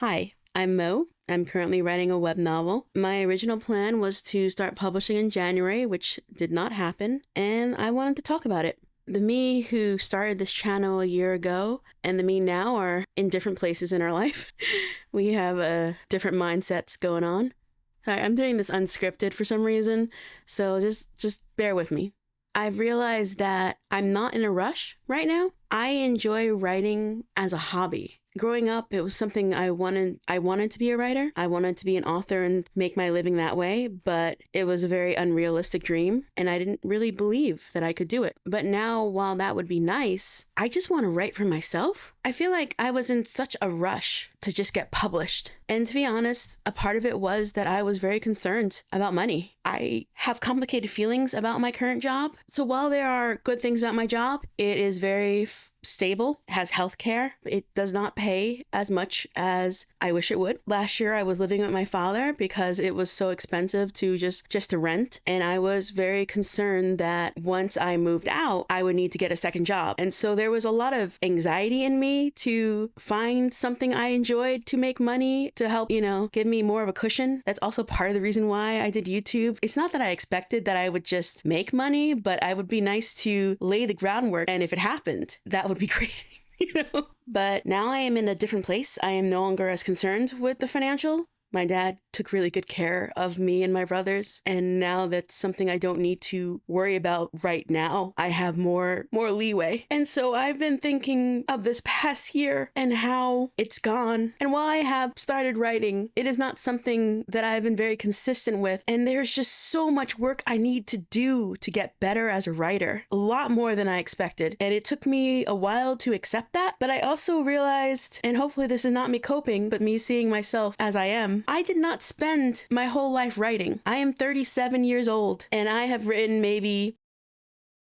Hi, I'm Mo. I'm currently writing a web novel. My original plan was to start publishing in January, which did not happen, and I wanted to talk about it. The me who started this channel a year ago and the me now are in different places in our life. We have different mindsets going on. Sorry, I'm doing this unscripted for some reason, so just bear with me. I've realized that I'm not in a rush right now. I enjoy writing as a hobby. Growing up, it was something I wanted to be a writer. I wanted to be an author and make my living that way, but it was a very unrealistic dream, and I didn't really believe that I could do it. But now, while that would be nice, I just want to write for myself. I feel like I was in such a rush to just get published. And to be honest, a part of it was that I was very concerned about money. I have complicated feelings about my current job. So while there are good things about my job, it is very stable, has health care. It does not pay as much as I wish it would. Last year, I was living with my father because it was so expensive to just to rent. And I was very concerned that once I moved out, I would need to get a second job. And so there was a lot of anxiety in me to find something I enjoyed to make money to help, give me more of a cushion. That's also part of the reason why I did YouTube. It's not that I expected that I would just make money, but I would be nice to lay the groundwork. And if it happened, that would be great. But now I am in a different place. I am no longer as concerned with the financial. My dad took really good care of me and my brothers, and now that's something I don't need to worry about right now. I have more leeway. And so I've been thinking of this past year and how it's gone. And while I have started writing, it is not something that I've been very consistent with. And there's just so much work I need to do to get better as a writer. A lot more than I expected. And it took me a while to accept that. But I also realized, and hopefully this is not me coping, but me seeing myself as I am, I did not spend my whole life writing. I am 37 years old, and I have written maybe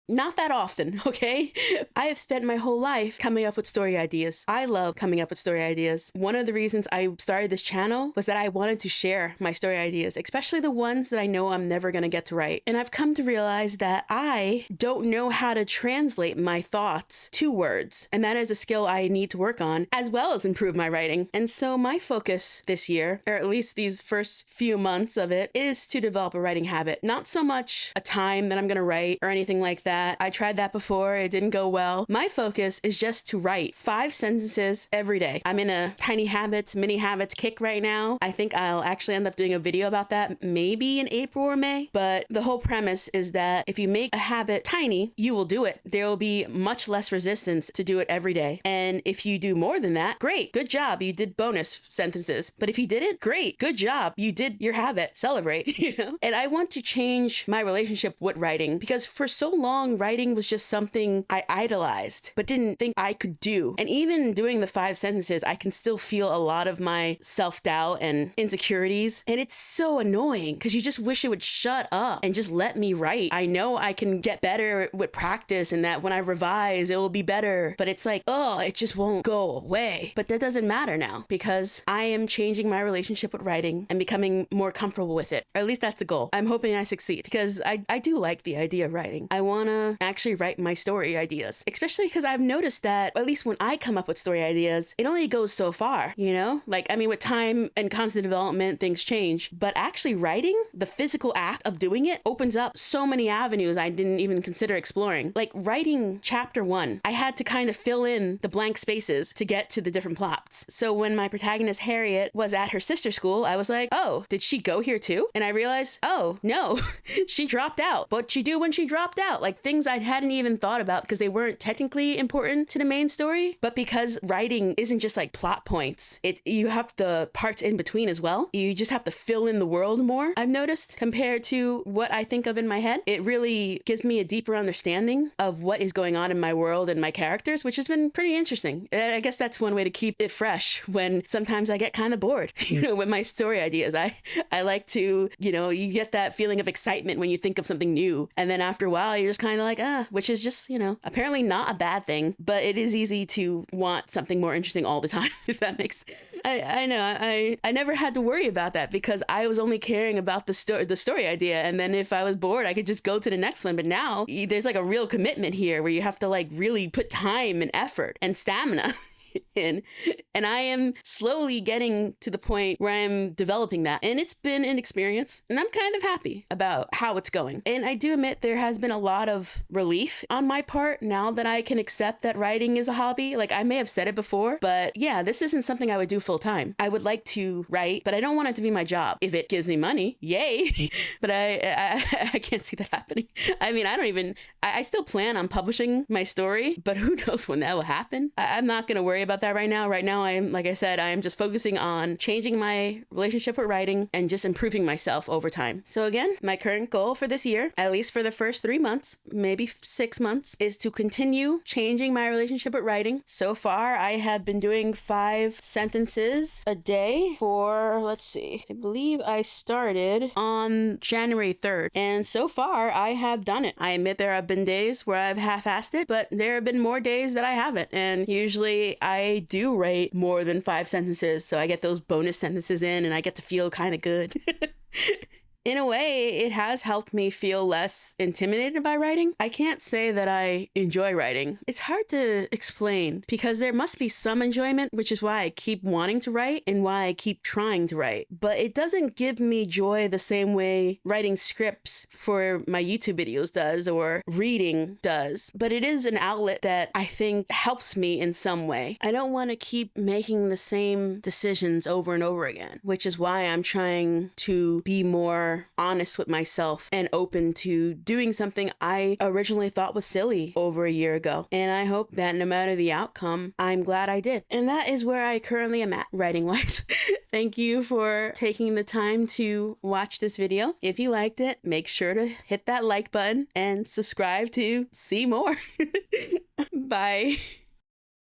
not that often, okay? I have spent my whole life coming up with story ideas. I love coming up with story ideas. One of the reasons I started this channel was that I wanted to share my story ideas, especially the ones that I know I'm never going to get to write. And I've come to realize that I don't know how to translate my thoughts to words. And that is a skill I need to work on, as well as improve my writing. And so my focus this year, or at least these first few months of it, is to develop a writing habit. Not so much a time that I'm going to write or anything like that. I tried that before. It didn't go well. My focus is just to write 5 sentences every day. I'm in a tiny habits, mini habits kick right now. I think I'll actually end up doing a video about that maybe in April or May. But the whole premise is that if you make a habit tiny, you will do it. There will be much less resistance to do it every day. And if you do more than that, great, good job. You did bonus sentences. But if you didn't, great, good job. You did your habit. Celebrate, And I want to change my relationship with writing because for so long, writing was just something I idolized, but didn't think I could do. And even doing the 5 sentences, I can still feel a lot of my self-doubt and insecurities. And it's so annoying because you just wish it would shut up and just let me write. I know I can get better with practice and that when I revise, it will be better. But it's like, oh, it just won't go away. But that doesn't matter now because I am changing my relationship with writing and becoming more comfortable with it. Or at least that's the goal. I'm hoping I succeed because I do like the idea of writing. I want to actually write my story ideas, especially because I've noticed that at least when I come up with story ideas, it only goes so far, with time and constant development, things change. But actually writing, the physical act of doing it opens up so many avenues I didn't even consider exploring. Like writing chapter 1, I had to kind of fill in the blank spaces to get to the different plots. So when my protagonist Harriet was at her sister's school, I was like, oh, did she go here too? And I realized, oh, no, she dropped out. What'd she do when she dropped out? Like things I hadn't even thought about because they weren't technically important to the main story, but because writing isn't just like plot points. You have the parts in between as well. You just have to fill in the world more, I've noticed, compared to what I think of in my head. It really gives me a deeper understanding of what is going on in my world and my characters, which has been pretty interesting. I guess that's one way to keep it fresh when sometimes I get kind of bored, with my story ideas. I like to, you get that feeling of excitement when you think of something new. And then after a while, you're just kind of like, which is just, apparently not a bad thing, but it is easy to want something more interesting all the time, if that makes I know. I never had to worry about that because I was only caring about the story idea. And then if I was bored, I could just go to the next one. But now there's like a real commitment here where you have to like really put time and effort and stamina in. And I am slowly getting to the point where I'm developing that. And it's been an experience, and I'm kind of happy about how it's going. And I do admit there has been a lot of relief on my part now that I can accept that writing is a hobby. Like, I may have said it before, but yeah, this isn't something I would do full time. I would like to write, but I don't want it to be my job. If it gives me money, yay. But I can't see that happening. I mean, I still plan on publishing my story, but who knows when that will happen. I'm not going to worry about that right now. Right now, like I said, I am just focusing on changing my relationship with writing and just improving myself over time. So again, my current goal for this year, at least for the first 3 months, maybe 6 months, is to continue changing my relationship with writing. So far, I have been doing 5 sentences a day for, let's see, I believe I started on January 3rd. And so far, I have done it. I admit there have been days where I've half-assed it, but there have been more days that I haven't. And usually I do write more than 5 sentences, so I get those bonus sentences in and I get to feel kind of good. In a way, it has helped me feel less intimidated by writing. I can't say that I enjoy writing. It's hard to explain because there must be some enjoyment, which is why I keep wanting to write and why I keep trying to write. But it doesn't give me joy the same way writing scripts for my YouTube videos does or reading does. But it is an outlet that I think helps me in some way. I don't want to keep making the same decisions over and over again, which is why I'm trying to be more honest with myself and open to doing something I originally thought was silly over a year ago. And I hope that no matter the outcome, I'm glad I did. And that is where I currently am at, writing-wise. Thank you for taking the time to watch this video. If you liked it, make sure to hit that like button and subscribe to see more. Bye.